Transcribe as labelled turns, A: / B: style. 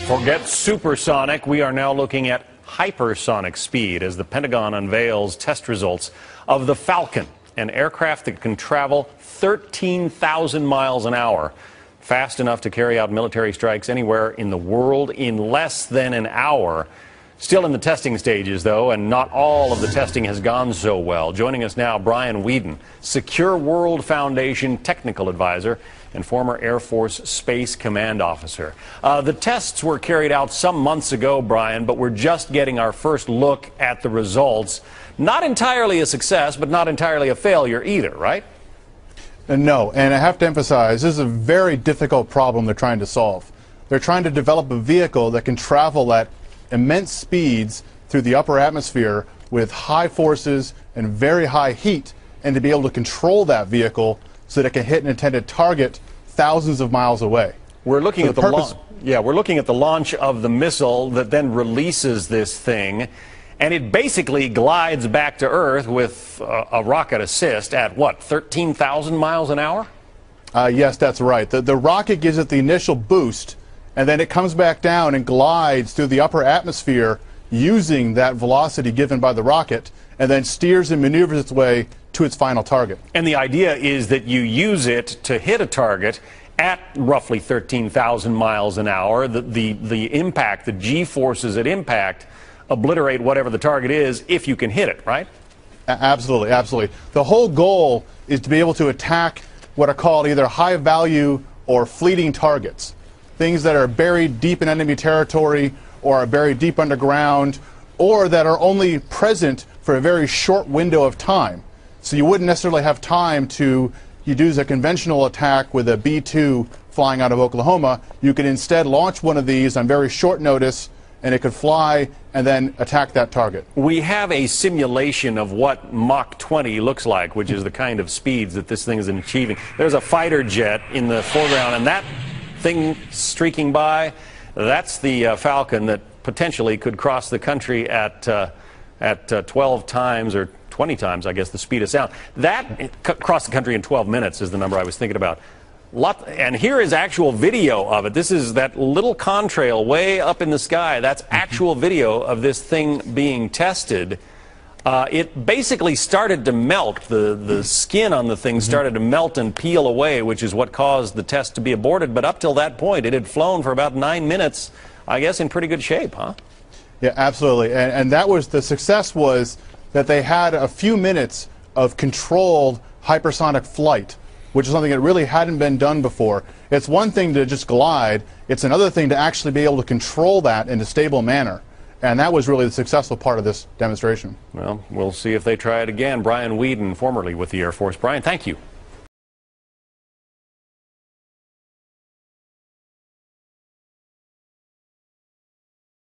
A: Forget supersonic. We are now looking at hypersonic speed as the Pentagon unveils test results of the Falcon, an aircraft that can travel 13,000 miles an hour, fast enough to carry out military strikes anywhere in the world in less than an hour. Still in the testing stages, though, and not all of the testing has gone so well. Joining us now, Brian Whedon, Secure World Foundation technical advisor and former Air Force Space Command officer. The tests were carried out some months ago, Brian, but we're just getting our first look at the results. Not entirely a success, but not entirely a failure either, right?
B: No, and I have to emphasize, this is a very difficult problem they're trying to solve. They're trying to develop a vehicle that can travel at immense speeds through the upper atmosphere with high forces and very high heat, and to be able to control that vehicle so that it can hit an intended target thousands of miles away.
A: We're looking at the we're looking at the launch of the missile that then releases this thing, and it basically glides back to Earth with a rocket assist at what, 13,000 miles an hour?
B: Yes, that's right. The rocket gives it the initial boost, and then it comes back down and glides through the upper atmosphere using that velocity given by the rocket, and then steers and maneuvers its way to its final target.
A: And the idea is that you use it to hit a target at roughly 13,000 miles an hour. The impact, the G-forces at impact, obliterate whatever the target is if you can hit it, right?
B: Absolutely, absolutely. The whole goal is to be able to attack what are called either high-value or fleeting targets. Things that are buried deep in enemy territory or are buried deep underground, or that are only present for a very short window of time. So you wouldn't necessarily have time to use a conventional attack with a B-2 flying out of Oklahoma. You could instead launch one of these on very short notice, and it could fly and then attack that target.
A: We have a simulation of what Mach 20 looks like, which is the kind of speeds that this thing is achieving. There's a fighter jet in the foreground, and that thing streaking by, that's the Falcon that potentially could cross the country at 12 times or 20 times, I guess, the speed of sound. That crossed the country in 12 minutes is the number I was thinking about. And here is actual video of it. This is that little contrail way up in the sky. That's actual video of this thing being tested. It basically started to melt. The skin on the thing started to melt and peel away, which is what caused the test to be aborted. But up till that point, it had flown for about 9 minutes, I guess, in pretty good shape, huh?
B: Yeah, absolutely. And that was, the success was that they had a few minutes of controlled hypersonic flight, which is something that really hadn't been done before. It's one thing to just glide. It's another thing to actually be able to control that in a stable manner. And that was really the successful part of this demonstration.
A: Well, we'll see if they try it again. Brian Whedon, formerly with the Air Force. Brian, thank you.